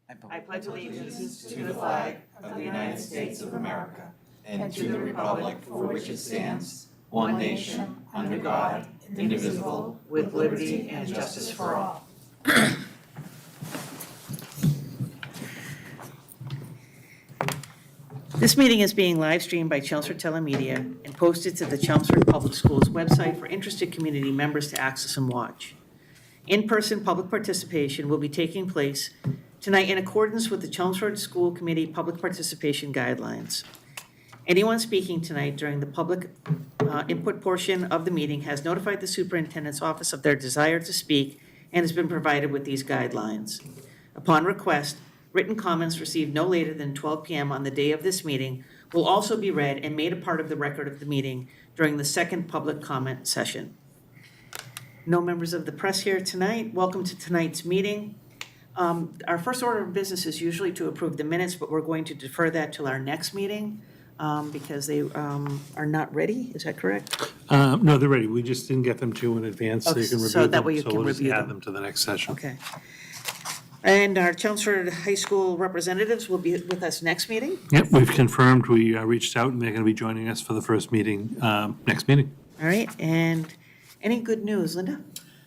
I pledge allegiance to the flag of the United States of America and to the republic for which it stands, one nation, under God, indivisible, with liberty and justice for all. This meeting is being live streamed by Chelmsford Telemedia and posted to the Chelmsford Public Schools website for interested community members to access and watch. In-person public participation will be taking place tonight in accordance with the Chelmsford School Committee Public Participation Guidelines. Anyone speaking tonight during the public input portion of the meeting has notified the superintendent's office of their desire to speak and has been provided with these guidelines. Upon request, written comments received no later than 12 p.m. on the day of this meeting will also be read and made a part of the record of the meeting during the second public comment session. No members of the press here tonight. Welcome to tonight's meeting. Our first order of business is usually to approve the minutes, but we're going to defer that till our next meeting because they are not ready. Is that correct? No, they're ready. We just didn't get them to you in advance so you can review them. So that way you can we'll review just add them. them to the next session. Okay. And our Chelmsford High School representatives will be with us next meeting? Yep, we've confirmed. We reached out and they're going to be joining us for the first meeting, next meeting. All right, and any good news, Linda?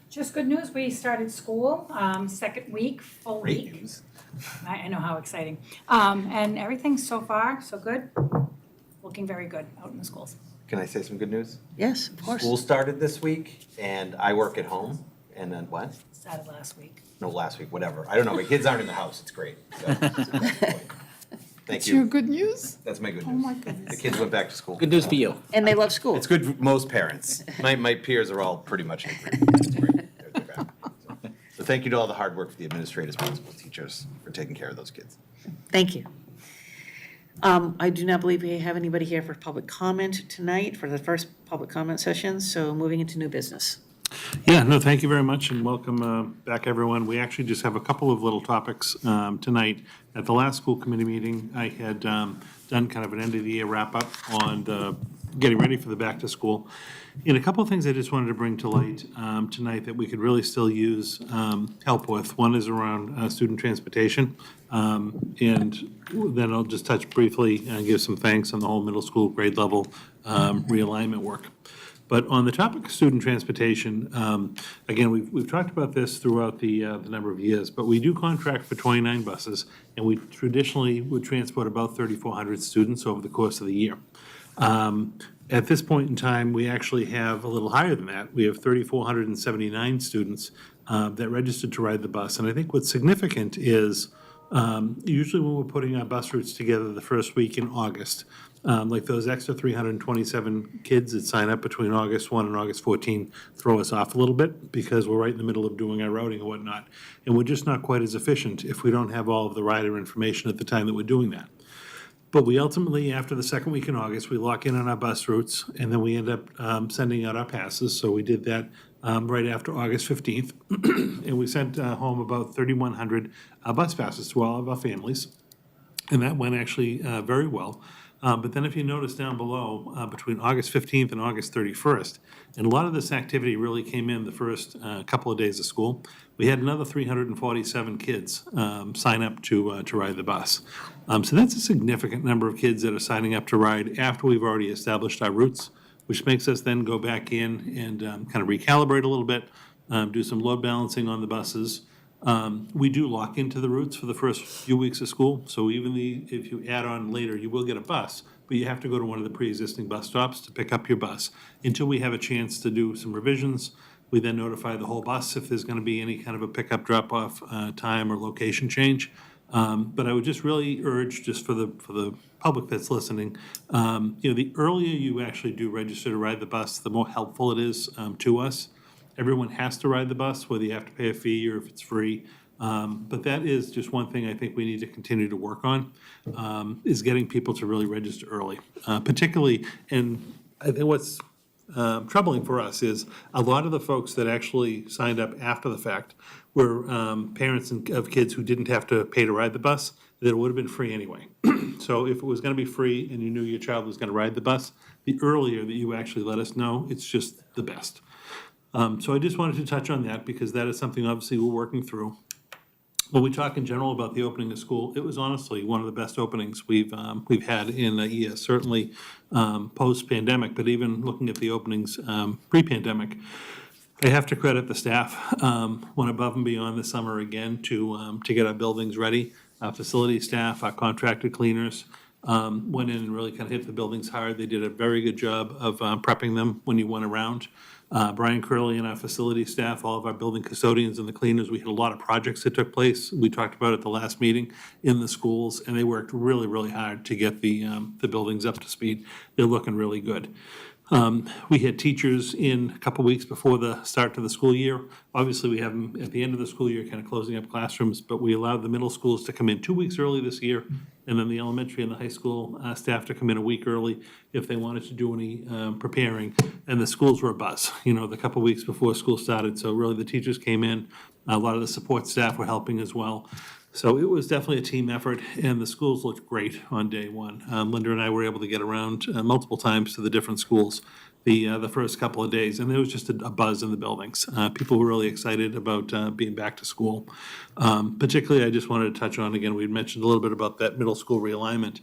Just good news, we started school, second week, full Great week. news. I know how exciting. And everything's so far, so good. Looking very good out in the schools. Can I say some good news? Yes, of course. School started this week, and I work at home, and then what? Started last week. No, last week, whatever. I don't know, my kids aren't in the house, it's great. So, Thank That's your you. good news? That's my good Oh news. my goodness. The kids went back to school. Good news for you. And they love school. It's good for most parents. My peers are all pretty much in agreement. It's great. They're back. So thank you to all the hard work for the administrators, principals, teachers for taking care of those kids. Thank you. I do not believe we have anybody here for public comment tonight for the first public comment session, so moving into new business. Yeah, no, thank you very much and welcome back, everyone. We actually just have a couple of little topics tonight. At the last school committee meeting, I had done kind of an end of the year wrap up on the getting ready for the back to school. And a couple of things I just wanted to bring to light tonight that we could really still use help with. One is around student transportation. And then I'll just touch briefly and give some thanks on the whole middle school grade level realignment work. But on the topic of student transportation, again, we've talked about this throughout the number of years, but we do contract for 29 buses, and we traditionally would transport about 3,400 students over the course of the year. At this point in time, we actually have a little higher than that. We have 3,479 students that registered to ride the bus. And I think what's significant is usually when we're putting our bus routes together the first week in August, like those extra 327 kids that sign up between August 1 and August 14 throw us off a little bit because we're right in the middle of doing our routing and whatnot. And we're just not quite as efficient if we don't have all of the rider information at the time that we're doing that. But we ultimately, after the second week in August, we lock in on our bus routes, and then we end up sending out our passes. So we did that right after August 15th. And we sent home about 3,100 bus passes to all of our families. And that went actually very well. But then if you notice down below, between August 15th and August 31st, and a lot of this activity really came in the first couple of days of school, we had another 347 kids sign up to ride the bus. So that's a significant number of kids that are signing up to ride after we've already established our routes, which makes us then go back in and kind of recalibrate a little bit, do some load balancing on the buses. We do lock into the routes for the first few weeks of school, so even if you add on later, you will get a bus, but you have to go to one of the pre-existing bus stops to pick up your bus. Until we have a chance to do some revisions, we then notify the whole bus if there's gonna be any kind of a pickup, drop-off time or location change. But I would just really urge, just for the public that's listening, the earlier you actually do register to ride the bus, the more helpful it is to us. Everyone has to ride the bus, whether you have to pay a fee or if it's free. But that is just one thing I think we need to continue to work on, is getting people to really register early. Particularly, and I think what's troubling for us is a lot of the folks that actually signed up after the fact were parents of kids who didn't have to pay to ride the bus, that it would have been free anyway. So if it was gonna be free and you knew your child was gonna ride the bus, the earlier that you actually let us know, it's just the best. So I just wanted to touch on that because that is something obviously we're working through. When we talk in general about the opening of school, it was honestly one of the best openings we've had in a year, certainly post-pandemic, but even looking at the openings pre-pandemic. I have to credit the staff, went above and beyond this summer again to get our buildings ready. Our facility staff, our contracted cleaners, went in and really kind of hit the buildings hard. They did a very good job of prepping them when you went around. Brian Curley and our facility staff, all of our building custodians and the cleaners, we had a lot of projects that took place. We talked about at the last meeting in the schools, and they worked really, really hard to get the buildings up to speed. They're looking really good. We had teachers in a couple weeks before the start to the school year. Obviously, we have them at the end of the school year, kind of closing up classrooms, but we allowed the middle schools to come in 2 weeks early this year, and then the elementary and the high school staff to come in a week early if they wanted to do any preparing. And the schools were abuzz, the couple weeks before school started. So really, the teachers came in. A lot of the support staff were helping as well. So it was definitely a team effort, and the schools looked great on day one. Linda and I were able to get around multiple times to the different schools the first couple of days, and there was just a buzz in the buildings. People were really excited about being back to school. Particularly, I just wanted to touch on, again, we had mentioned a little bit about that middle school realignment.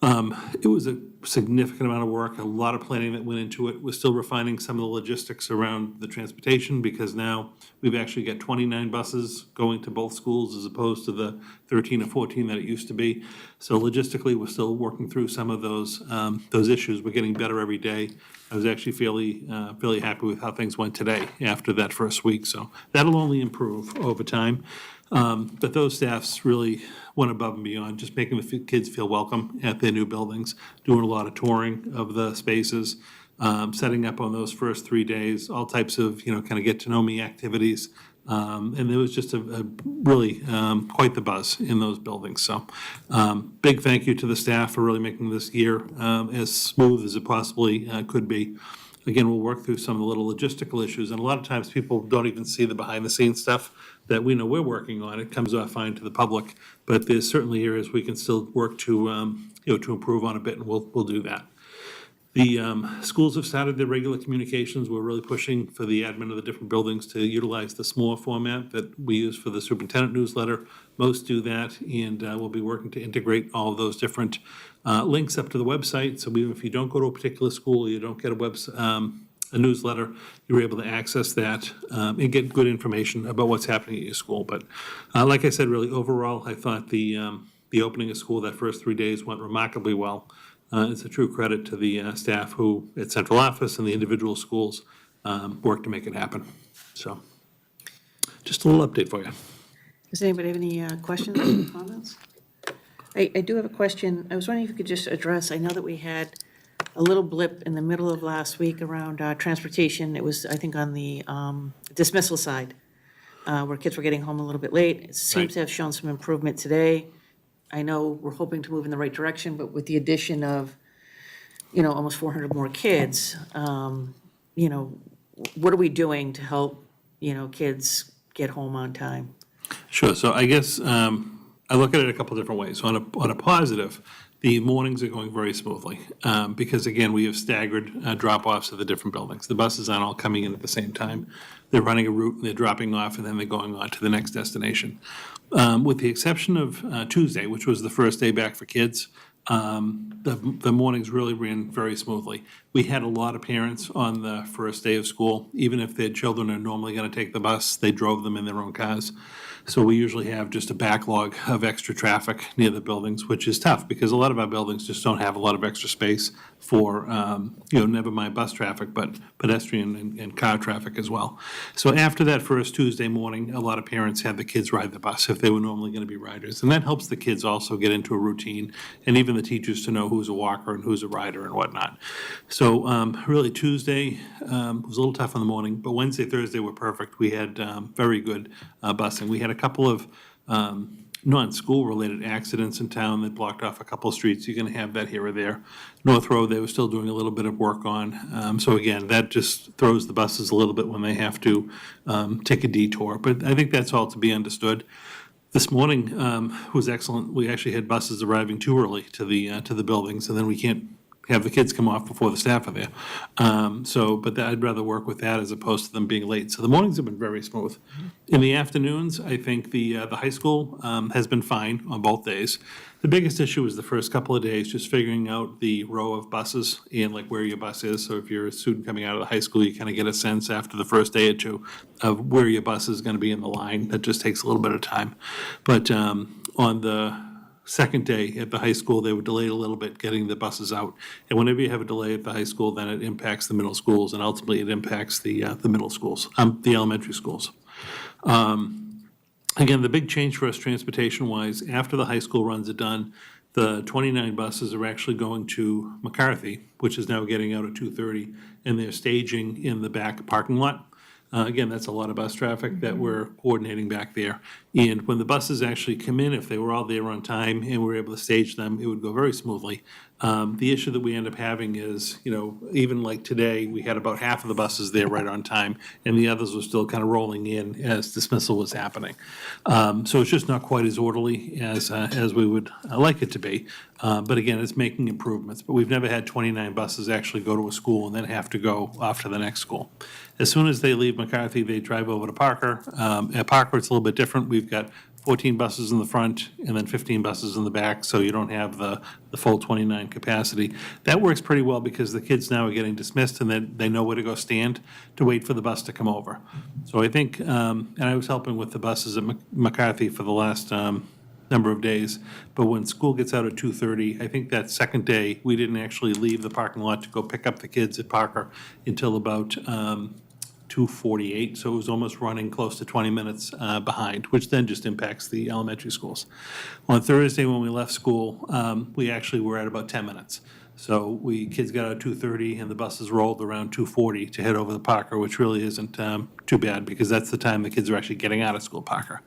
It was a significant amount of work, a lot of planning that went into it. We're still refining some of the logistics around the transportation because now we've actually got 29 buses going to both schools as opposed to the 13 or 14 that it used to be. So logistically, we're still working through some of those issues. We're getting better every day. I was actually fairly happy with how things went today after that first week. So that'll only improve over time. But those staffs really went above and beyond, just making the kids feel welcome at their new buildings, doing a lot of touring of the spaces, setting up on those first 3 days, all types of, kind of get to know me activities. And there was just a really quite the buzz in those buildings. So big thank you to the staff for really making this year as smooth as it possibly could be. Again, we'll work through some of the little logistical issues, and a lot of times people don't even see the behind-the-scenes stuff that we know we're working on. It comes off fine to the public, but there's certainly areas we can still work to improve on a bit, and we'll do that. The schools have started their regular communications. We're really pushing for the admin of the different buildings to utilize the SMORE format that we use for the superintendent newsletter. Most do that, and we'll be working to integrate all of those different links up to the website. So even if you don't go to a particular school, you don't get a newsletter, you're able to access that and get good information about what's happening at your school. But like I said, really overall, I thought the opening of school that first 3 days went remarkably well. It's a true credit to the staff who at central office and the individual schools worked to make it happen. So just a little update for you. Does anybody have any questions or comments? I do have a question. I was wondering if you could just address, I know that we had a little blip in the middle of last week around transportation. It was, I think, on the dismissal side, where kids were getting home a little bit late. It seems to have shown some improvement today. I know we're hoping to move in the right direction, but with the addition of, almost 400 more kids, what are we doing to help, kids get home on time? Sure. So I guess I look at it a couple different ways. So on a positive, the mornings are going very smoothly because, again, we have staggered drop-offs at the different buildings. The buses aren't all coming in at the same time. They're running a route, and they're dropping off, and then they're going on to the next destination. With the exception of Tuesday, which was the first day back for kids, the mornings really ran very smoothly. We had a lot of parents on the first day of school. Even if their children are normally going to take the bus, they drove them in their own cars. So we usually have just a backlog of extra traffic near the buildings, which is tough because a lot of our buildings just don't have a lot of extra space for, never mind bus traffic, but pedestrian and car traffic as well. So after that first Tuesday morning, a lot of parents had the kids ride the bus if they were normally going to be riders. And that helps the kids also get into a routine, and even the teachers to know who's a walker and who's a rider and whatnot. So really Tuesday was a little tough in the morning, but Wednesday, Thursday were perfect. We had very good busing. We had a couple of non-school related accidents in town that blocked off a couple of streets. You're going to have that here or there. North Road, they were still doing a little bit of work on. So again, that just throws the buses a little bit when they have to take a detour. But I think that's all to be understood. This morning was excellent. We actually had buses arriving too early to the buildings, and then we can't have the kids come off before the staff are there. But I'd rather work with that as opposed to them being late. So the mornings have been very smooth. In the afternoons, I think the high school has been fine on both days. The biggest issue is the first couple of days, just figuring out the row of buses and like where your bus is. So if you're a student coming out of the high school, you kind of get a sense after the first day or two of where your bus is going to be in the line. That just takes a little bit of time. But on the second day at the high school, they were delayed a little bit getting the buses out. And whenever you have a delay at the high school, then it impacts the middle schools, and ultimately it impacts the middle schools, the elementary schools. Again, the big change for us transportation-wise, after the high school runs are done, the 29 buses are actually going to McCarthy, which is now getting out at 2:30, and they're staging in the back parking lot. Again, that's a lot of bus traffic that we're coordinating back there. And when the buses actually come in, if they were all there on time and we were able to stage them, it would go very smoothly. The issue that we end up having is, even like today, we had about half of the buses there right on time, and the others were still kind of rolling in as dismissal was happening. So it's just not quite as orderly as we would like it to be. But again, it's making improvements. But we've never had 29 buses actually go to a school and then have to go off to the next school. As soon as they leave McCarthy, they drive over to Parker. At Parker, it's a little bit different. We've got 14 buses in the front and then 15 buses in the back, so you don't have the full 29 capacity. That works pretty well because the kids now are getting dismissed and then they know where to go stand to wait for the bus to come over. So I think, and I was helping with the buses at McCarthy for the last number of days, but when school gets out at 2:30, I think that second day, we didn't actually leave the parking lot to go pick up the kids at Parker until about 2:48, so it was almost running close to 20 minutes behind, which then just impacts the elementary schools. On Thursday, when we left school, we actually were at about 10 minutes. So kids got out at 2:30 and the buses rolled around 2:40 to head over to Parker, which really isn't too bad because that's the time the kids are actually getting out of school, Parker.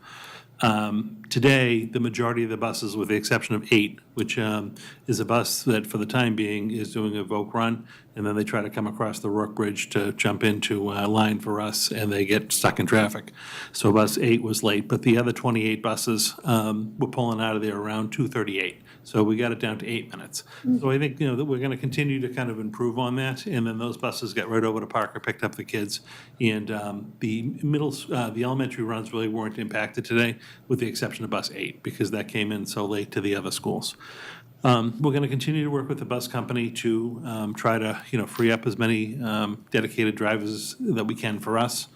Today, the majority of the buses, with the exception of 8, which is a bus that for the time being is doing a Voc run, and then they try to come across the Rook Bridge to jump into a line for us, and they get stuck in traffic. So bus 8 was late, but the other 28 buses were pulling out of there around 2:38. So we got it down to 8 minutes. So I think, that we're going to continue to kind of improve on that, and then those buses got right over to Parker, picked up the kids, and the elementary runs really weren't impacted today, with the exception of bus 8, because that came in so late to the other schools. We're going to continue to work with the bus company to try to, free up as many dedicated drivers that we can for us.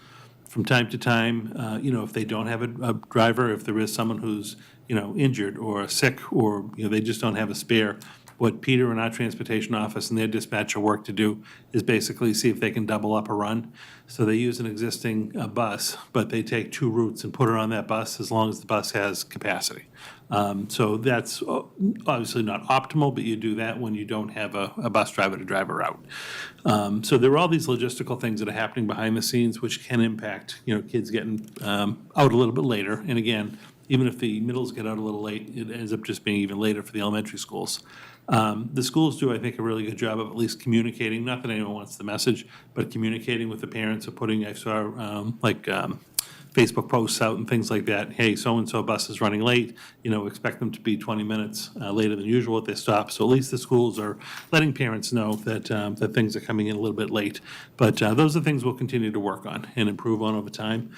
From time to time, if they don't have a driver, if there is someone who's, injured or sick, or, they just don't have a spare, what Peter and our transportation office and their dispatcher work to do is basically see if they can double up a run. So they use an existing bus, but they take 2 routes and put it on that bus as long as the bus has capacity. So that's obviously not optimal, but you do that when you don't have a bus driver to drive a route. So there are all these logistical things that are happening behind the scenes which can impact, kids getting out a little bit later. And again, even if the middles get out a little late, it ends up just being even later for the elementary schools. The schools do, I think, a really good job of at least communicating, not that anyone wants the message, but communicating with the parents of I saw Facebook posts out and things like that. Hey, so-and-so bus is running late, expect them to be 20 minutes later than usual at their stop. So at least the schools are letting parents know that things are coming in a little bit late. But those are things we'll continue to work on and improve on over time.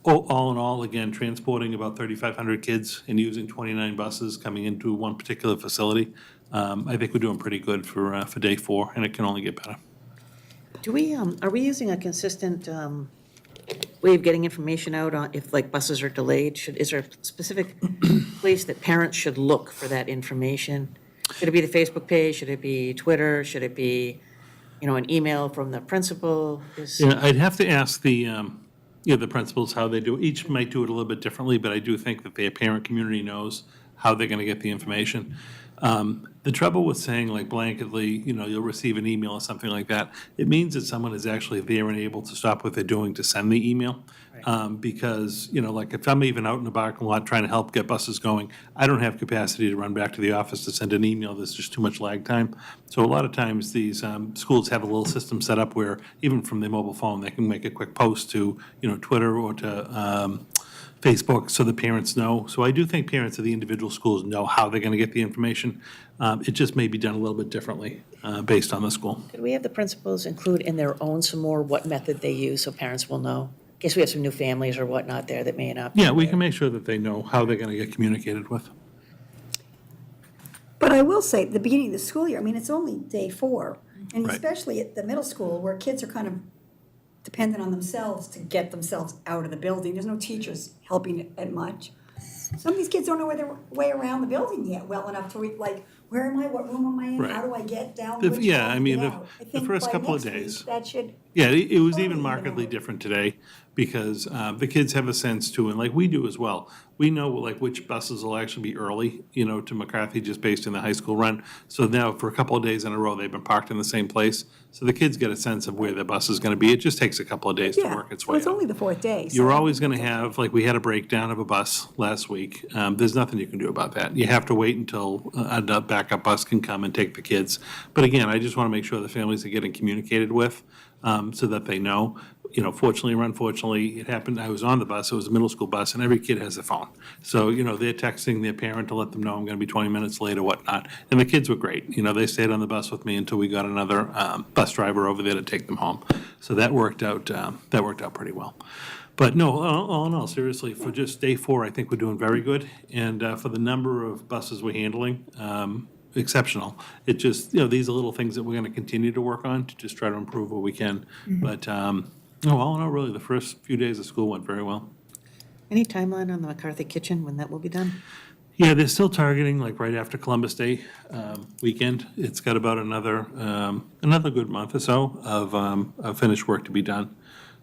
All in all, again, transporting about 3,500 kids and using 29 buses coming into one particular facility. I think we're doing pretty good for day 4, and it can only get better. Are we using a consistent way of getting information out on if buses are delayed? Is there a specific place that parents should look for that information? Should it be the Facebook page? Should it be Twitter? Should it be, an email from the principal? Yeah, I'd have to ask the principals how they do it. Each might do it a little bit differently, but I do think that their parent community knows how they're going to get the information. The trouble with saying blanketly, you'll receive an email or something like that, it means that someone is actually there and able to stop what they're doing to send the email. Because, if I'm even out in the parking lot trying to help get buses going, I don't have capacity to run back to the office to send an email. There's just too much lag time. So a lot of times these schools have a little system set up where even from their mobile phone, they can make a quick post to, Twitter or to Facebook so the parents know. So I do think parents of the individual schools know how they're going to get the information. It just may be done a little bit differently based on the school. Could we have the principals include in their own some more what method they use so parents will know? In case we have some new families or whatnot there that may not. be Yeah, we aware. can make sure that they know how they're going to get communicated with. But I will say, at the beginning of the school year, I mean, it's only day 4, and Right. especially at the middle school, where kids are kind of dependent on themselves to get themselves out of the building. There's no teachers helping it much. Some of these kids don't know their way around the building yet well enough to, like, where am I, what room am I in, Right. how do I get down, The- which yeah, hall I to mean, get the- out? I the think first by couple of next week, days. that should, Yeah, it was Totally even even markedly out. different today because the kids have a sense too, and like we do as well. We know like which buses will actually be early, to McCarthy just based on the high school run. So now for a couple of days in a row, they've been parked in the same place. So the kids get a sense of where their bus is going to be. It just takes a couple of days to yeah. work its Well, way it's out. only the 4th day. You're so- always going to have, like, we had a breakdown of a bus last week. There's nothing you can do about that. You have to wait until a backup bus can come and take the kids. But again, I just want to make sure the families are getting communicated with so that they know. Fortunately or unfortunately, it happened, I was on the bus, it was a middle school bus, and every kid has a phone. So, they're texting their parent to let them know I'm going to be 20 minutes late or whatnot. And the kids were great. They stayed on the bus with me until we got another bus driver over there to take them home. So that worked out pretty well. But no, all in all, seriously, for just day 4, I think we're doing very good. And for the number of buses we're handling, exceptional. It just, these are little things that we're going to continue to work on to just try to improve what we can. But, no, all in all, really, the first few days of school went very well. Any timeline on the McCarthy Kitchen, when that will be done? Yeah, they're still targeting like right after Columbus Day weekend. It's got about another good month or so of finished work to be done.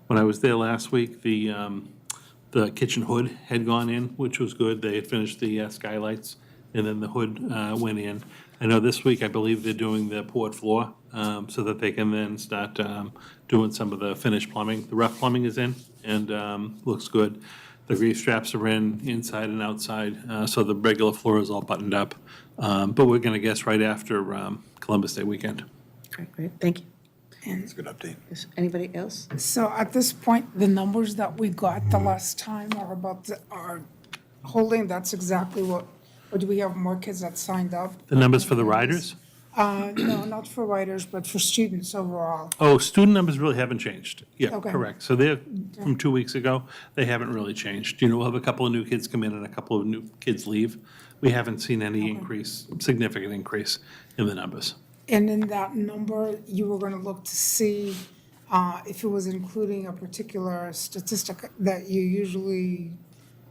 When I was there last week, the kitchen hood had gone in, which was good. They had finished the skylights, and then the hood went in. I know this week, I believe they're doing the poured floor so that they can then start doing some of the finished plumbing. The rough plumbing is in and looks good. The grease straps are in, inside and outside, so the regular floor is all buttoned up. But we're going to guess right after Columbus Day weekend. Great, thank you. It's a good update. Is anybody else? So at this point, the numbers that we got the last time are holding, that's exactly what, or do we have more kids that signed up? The numbers for the riders? No, not for writers, but for students overall. Oh, student numbers really haven't changed. Yeah, Okay. correct. So they're, from 2 weeks ago, they haven't really changed. We'll have a couple of new kids come in and a couple of new kids leave. We haven't seen any increase, significant increase in the numbers. And in that number, you were gonna look to see if it was including a particular statistic that you usually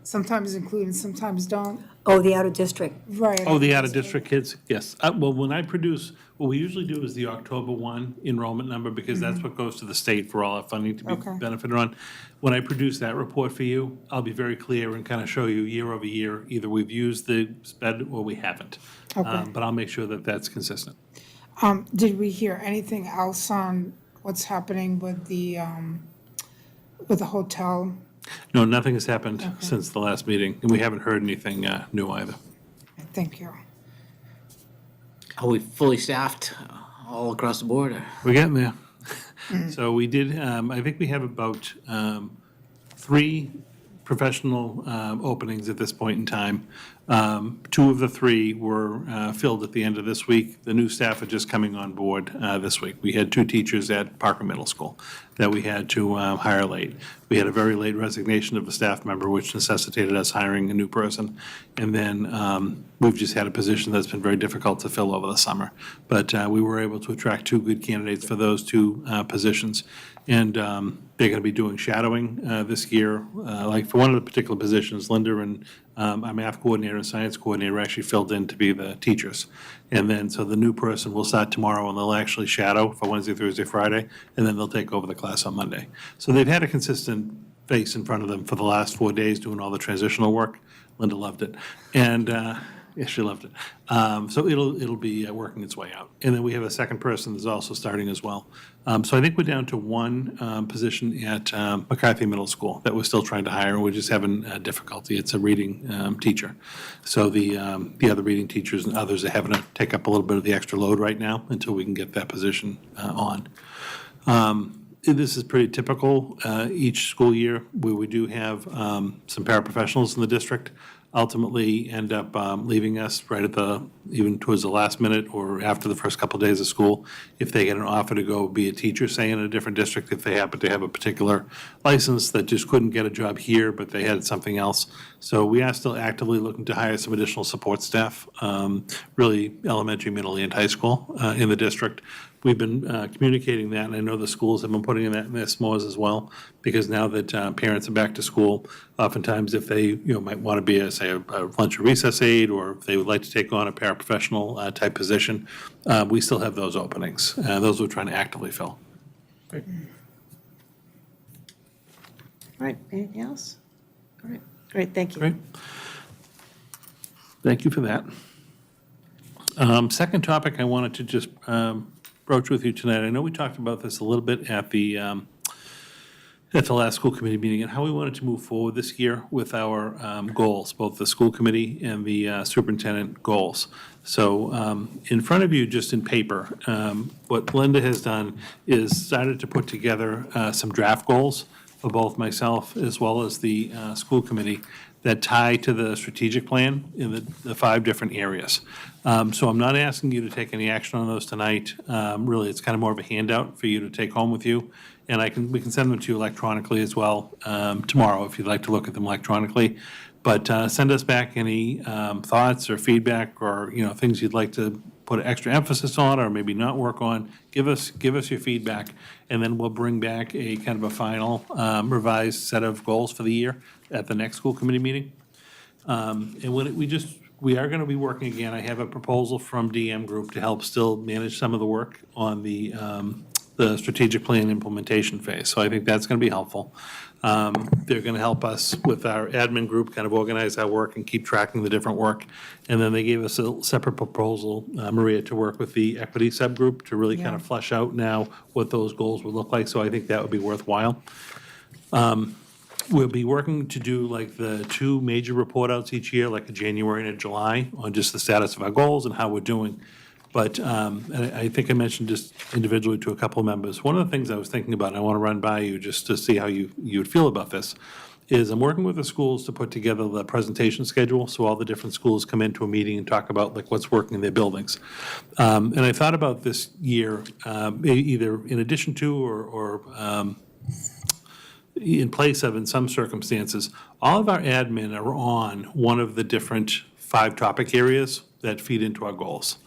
sometimes include and sometimes don't. Oh, the out of district. Right. Oh, the out-of-district kids? Yes. Well, when I produce, what we usually do is the October 1 enrollment number, because that's what goes to the state for all our funding to be Okay. benefited on. When I produce that report for you, I'll be very clear and kind of show you year over year, either we've used the sped or we haven't. Okay. But I'll make sure that that's consistent. Did we hear anything else on what's happening with the hotel? No, nothing has happened since the last meeting, and we haven't heard anything new either. Thank you. Are we fully staffed all across the board? We're getting there. So we did, I think we have about 3 professional openings at this point in time. 2 of the 3 were filled at the end of this week. The new staff are just coming on board this week. We had 2 teachers at Parker Middle School that we had to hire late. We had a very late resignation of a staff member, which necessitated us hiring a new person. And then we've just had a position that's been very difficult to fill over the summer. But we were able to attract 2 good candidates for those 2 positions. And they're going to be doing shadowing this year. Like for one of the particular positions, Linda and our math coordinator and science coordinator actually filled in to be the teachers. And then, so the new person will start tomorrow and they'll actually shadow for Wednesday, Thursday, Friday, and then they'll take over the class on Monday. So they've had a consistent face in front of them for the last 4 days doing all the transitional work. Linda loved it. And, yes, she loved it. So it'll be working its way out. And then we have a second person that's also starting as well. So I think we're down to 1 position at McCarthy Middle School that we're still trying to hire, and we're just having difficulty. It's a reading teacher. So the other reading teachers and others are having to take up a little bit of the extra load right now until we can get that position on. This is pretty typical each school year, where we do have some paraprofessionals in the district ultimately end up leaving us right at even towards the last minute or after the first couple of days of school. If they get an offer to go be a teacher, say, in a different district, if they happen to have a particular license that just couldn't get a job here, but they had something else. So we are still actively looking to hire some additional support staff, really elementary, middle, and high school in the district. We've been communicating that, and I know the schools have been putting that in their SMOs as well, because now that parents are back to school, oftentimes if they, might want to be, a lunch or recess aide, or if they would like to take on a paraprofessional type position, we still have those openings. Those we're trying to actively fill. All right, anything else? All right, great, thank you. Great. Thank you for that. Second topic I wanted to just broach with you tonight. I know we talked about this a little bit at the last school committee meeting, and how we wanted to move forward this year with our goals, both the school committee and the superintendent goals. So in front of you, just in paper, what Linda has done is started to put together some draft goals for both myself as well as the school committee that tie to the strategic plan in the 5 different areas. So I'm not asking you to take any action on those tonight. Really, it's kind of more of a handout for you to take home with you. And we can send them to you electronically as well tomorrow if you'd like to look at them electronically. But send us back any thoughts or feedback or things you'd like to put extra emphasis on or maybe not work on. Give us your feedback, and then we'll bring back a kind of a final revised set of goals for the year at the next school committee meeting. And we are going to be working again. I have a proposal from DM Group to help still manage some of the work on the strategic plan implementation phase. So I think that's going to be helpful. They're going to help us with our admin group kind of organize our work and keep tracking the different work. And then they gave us a separate proposal, Maria, to work with the equity subgroup to really kind of flesh out now what those goals would look like. So I think that would be worthwhile. We'll be working to do like the 2 major report outs each year, like a January and a July, on just the status of our goals and how we're doing. But I think I mentioned just individually to a couple of members, one of the things I was thinking about, and I want to run by you just to see how you would feel about this, is I'm working with the schools to put together the presentation schedule, so all the different schools come into a meeting and talk about like what's working in their buildings. And I thought about this year, either in addition to or in place of, in some circumstances, all of our admin are on one of the different 5 topic areas that feed into our goals.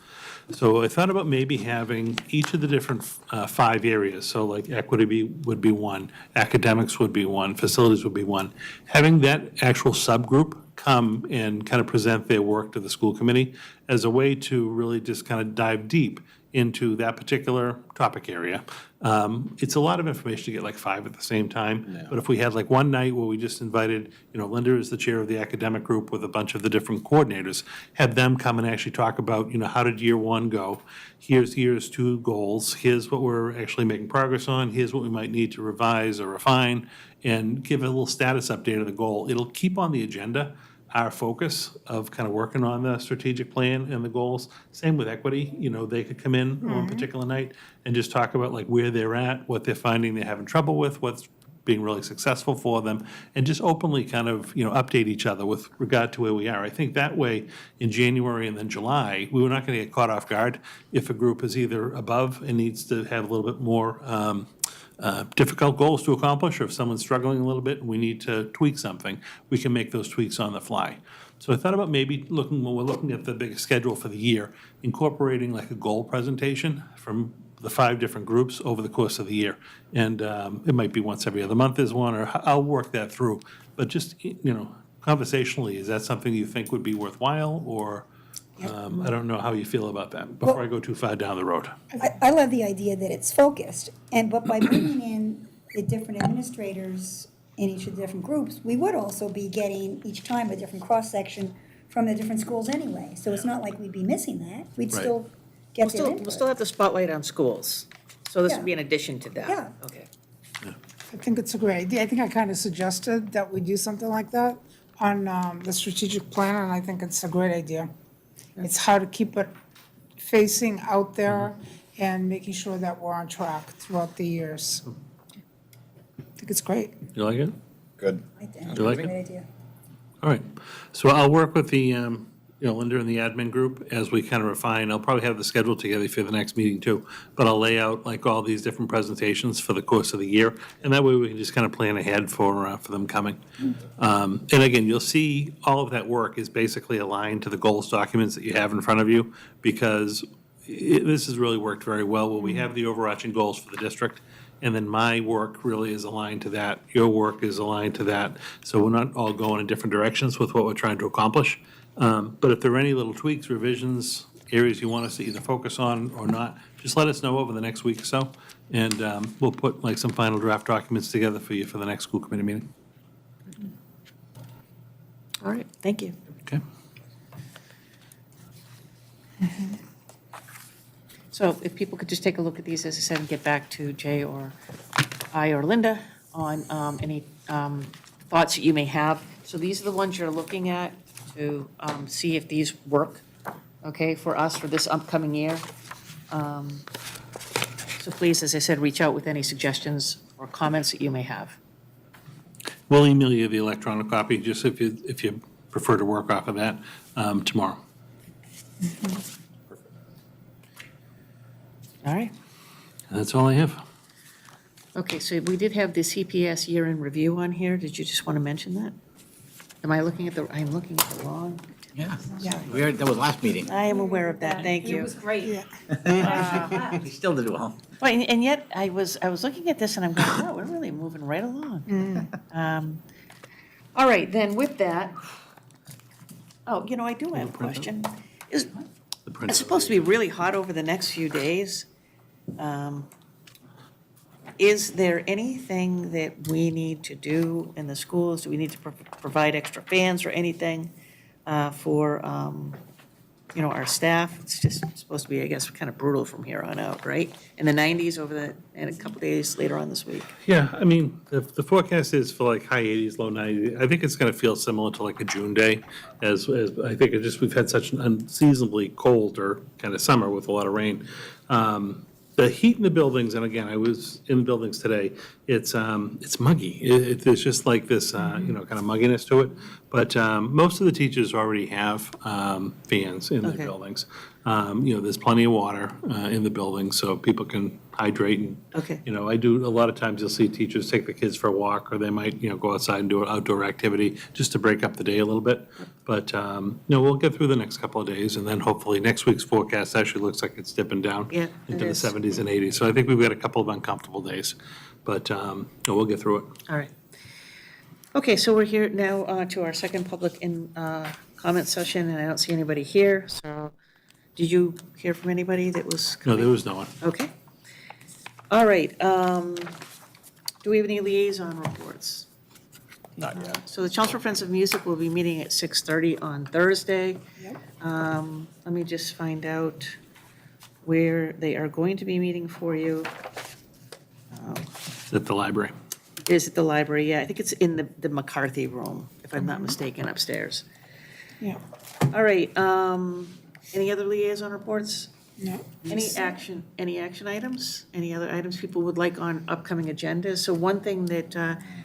So I thought about maybe having each of the different 5 areas, so like equity would be one, academics would be one, facilities would be one, having that actual subgroup come and kind of present their work to the school committee as a way to really just kind of dive deep into that particular topic area. It's a lot of information to get like 5 at the same time. But if we had like one night where we just invited, Linda is the chair of the academic group with a bunch of the different coordinators, have them come and actually talk about, how did year 1 go? Here's year's 2 goals. Here's what we're actually making progress on. Here's what we might need to revise or refine, and give a little status update of the goal. It'll keep on the agenda our focus of kind of working on the strategic plan and the goals. Same with equity, they could come in on a particular night and just talk about like where they're at, what they're finding they're having trouble with, what's being really successful for them, and just openly kind of, update each other with regard to where we are. I think that way in January and then July, we were not going to get caught off guard if a group is either above and needs to have a little bit more difficult goals to accomplish, or if someone's struggling a little bit and we need to tweak something, we can make those tweaks on the fly. So I thought about maybe when we're looking at the big schedule for the year, incorporating like a goal presentation from the 5 different groups over the course of the year. And it might be once every other month is one, or I'll work that through. But just, conversationally, is that something you think would be worthwhile, or I don't know how you feel about that before I go too far down the road. I love the idea that it's focused, but by bringing in the different administrators in each of the different groups, we would also be getting each time a different cross-section from the different schools anyway. So it's not like we'd be missing that. We'd Right. still get their We'll input. still have the spotlight on schools, so this would be Yeah. in addition to that. Yeah. Okay. I think it's a great idea. I think I kind of suggested that we do something like that on the strategic plan, and I think it's a great idea. It's how to keep it facing out there and making sure that we're on track throughout the years. think it's great. You like it? Good. You like it? idea. All right. So I'll work with the, Linda and the admin group as we kind of refine. I'll probably have the schedule together for the next meeting too. But I'll lay out like all these different presentations for the course of the year. And that way we can just kind of plan ahead for them coming. And again, you'll see all of that work is basically aligned to the goals documents that you have in front of you because this has really worked very well where we have the overarching goals for the district. And then my work really is aligned to that. Your work is aligned to that. So we're not all going in different directions with what we're trying to accomplish. But if there are any little tweaks, revisions, areas you want us to either focus on or not, just let us know over the next week or so. And we'll put like some final draft documents together for you for the next school committee meeting. All right, thank you. Okay? So if people could just take a look at these, as I said, and get back to Jay or I or Linda on any thoughts that you may have. So these are the ones you're looking at to see if these work, okay, for us for this upcoming year. So please, as I said, reach out with any suggestions or comments that you may have. We'll email you the electronic copy, just if you prefer to work off of that tomorrow. All right. That's all I have. Okay, so we did have the CPS year-end review on here. Did you just want to mention that? I'm looking at the wrong? Yeah. Yeah. That was last meeting. I am aware of that, thank It you. was great. Yeah. We still did well. Well, and yet, I was looking at this and I'm going, wow, we're really moving right along. All right, then with that, I do have a question. It's supposed to be really hot over the next few days. Is there anything that we need to do in the schools? Do we need to provide extra fans or anything for, our staff? It's just supposed to be, I guess, kind of brutal from here on out, right? In the 90s and a couple days later on this week. Yeah, I mean, the forecast is for like high 80s, low 90s. I think it's going to feel similar to like a June day, as I think we've had such an unseasonably cold or kind of summer with a lot of rain. The heat in the buildings, and again, I was in the buildings today, it's muggy. There's just like this, kind of mugginess to it. But most of the teachers already have fans in their Okay. buildings. There's plenty of water in the building, so people can hydrate. And, Okay. I do, a lot of times you'll see teachers take the kids for a walk, or they might, go outside and do an outdoor activity just to break up the day a little bit. But, we'll get through the next couple of days, and then hopefully next week's forecast actually looks like it's dipping down Yeah, it into the is. 70s and 80s. So I think we've got a couple of uncomfortable days, but we'll get through it. All right. Okay, so we're here now to our second public comment session, and I don't see anybody here. So did you hear from anybody that was No, coming? there was no one. Okay. All right. Do we have any liaison reports? Not yet. So the Chelmsford Friends of Music will be meeting at 6:30 on Thursday. Yep. Let me just find out where they are going to be meeting for you. At the library. Is at the library, yeah. I think it's in the McCarthy room, if I'm not mistaken, upstairs. Yeah. All right. Any other liaison reports? No. Any action items? Any other items people would like on upcoming agendas? So one thing that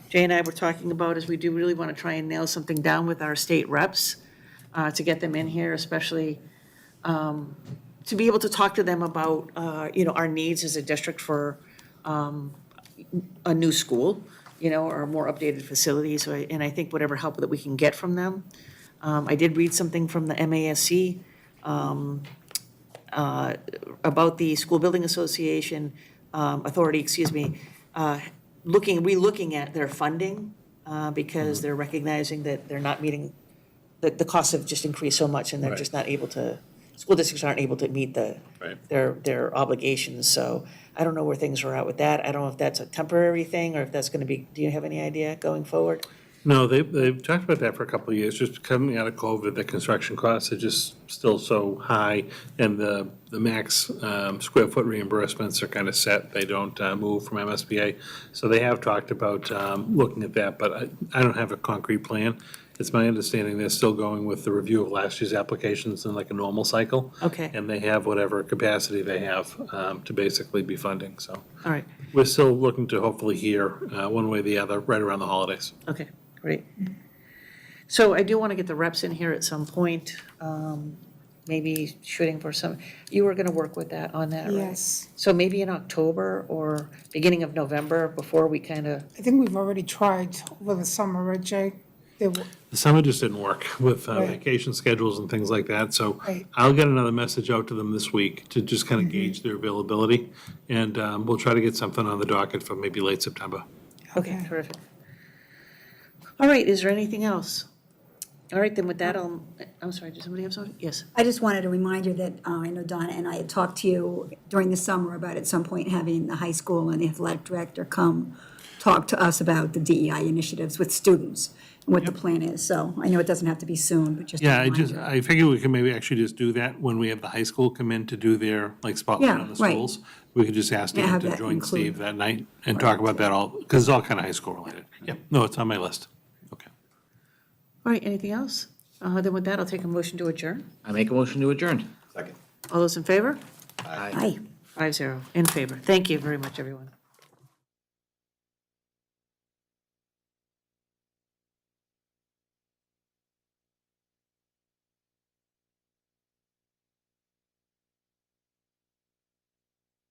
Jay and I were talking about is we do really want to try and nail something down with our state reps to get them in here, especially to be able to talk to them about, our needs as a district for a new school, or more updated facilities. And I think whatever help that we can get from them. I did read something from the MASC about the School Building Association Authority, relooking at their funding because they're recognizing that they're not meeting, the costs have just increased so much and they're Right. just not able to, school districts aren't able to meet Right. their obligations. So I don't know where things are at with that. I don't know if that's a temporary thing or if that's going to be, do you have any idea going forward? No, they've talked about that for a couple of years, just coming out of COVID, the construction costs are just still so high, and the max square foot reimbursements are kind of set, they don't move from MSBA, so they have talked about looking at that, but I don't have a concrete plan It's my understanding they're still going with the review of last year's applications in like a normal cycle. Okay. And they have whatever capacity they have to basically be funding, so. All right, We're still looking to hopefully hear one way or the other right around the holidays. okay, great. So I do want to get the reps in here at some point, maybe shooting for some, you were going to work with that, on that, right? Yes. So maybe in October or beginning of November, before we kind of, I think we've already tried over the summer, right, Jay? The summer just didn't work with Right. vacation schedules and things like that, so Right. I'll get another message out to them this week to just kind of gauge their availability, and we'll try to get something on the docket for maybe late September. okay, Okay. terrific. All right, is there anything else? All right, then with that, I'm sorry, does somebody have something? Yes. I just wanted to remind you that I know Donna and I had talked to you during the summer about at some point having the high school and the athletic director come talk to us about the DEI initiatives with students and what the plan is. So I know it doesn't have to be soon, but just a Yeah, reminder. I figure we can maybe actually just do that when we have the high school come in to do their, like, spotlight Yeah, on the right. schools. We could just ask Yeah, Dan have to that join included. Steve that night and talk about that all, because it's all kind of high school related. Yep, no, it's on my list. Okay. All right, anything else? Then with that, I'll take a motion to adjourn. I make a motion to adjourn. Second. All those in favor? Aye. 5-0, in favor. Thank you very much, everyone.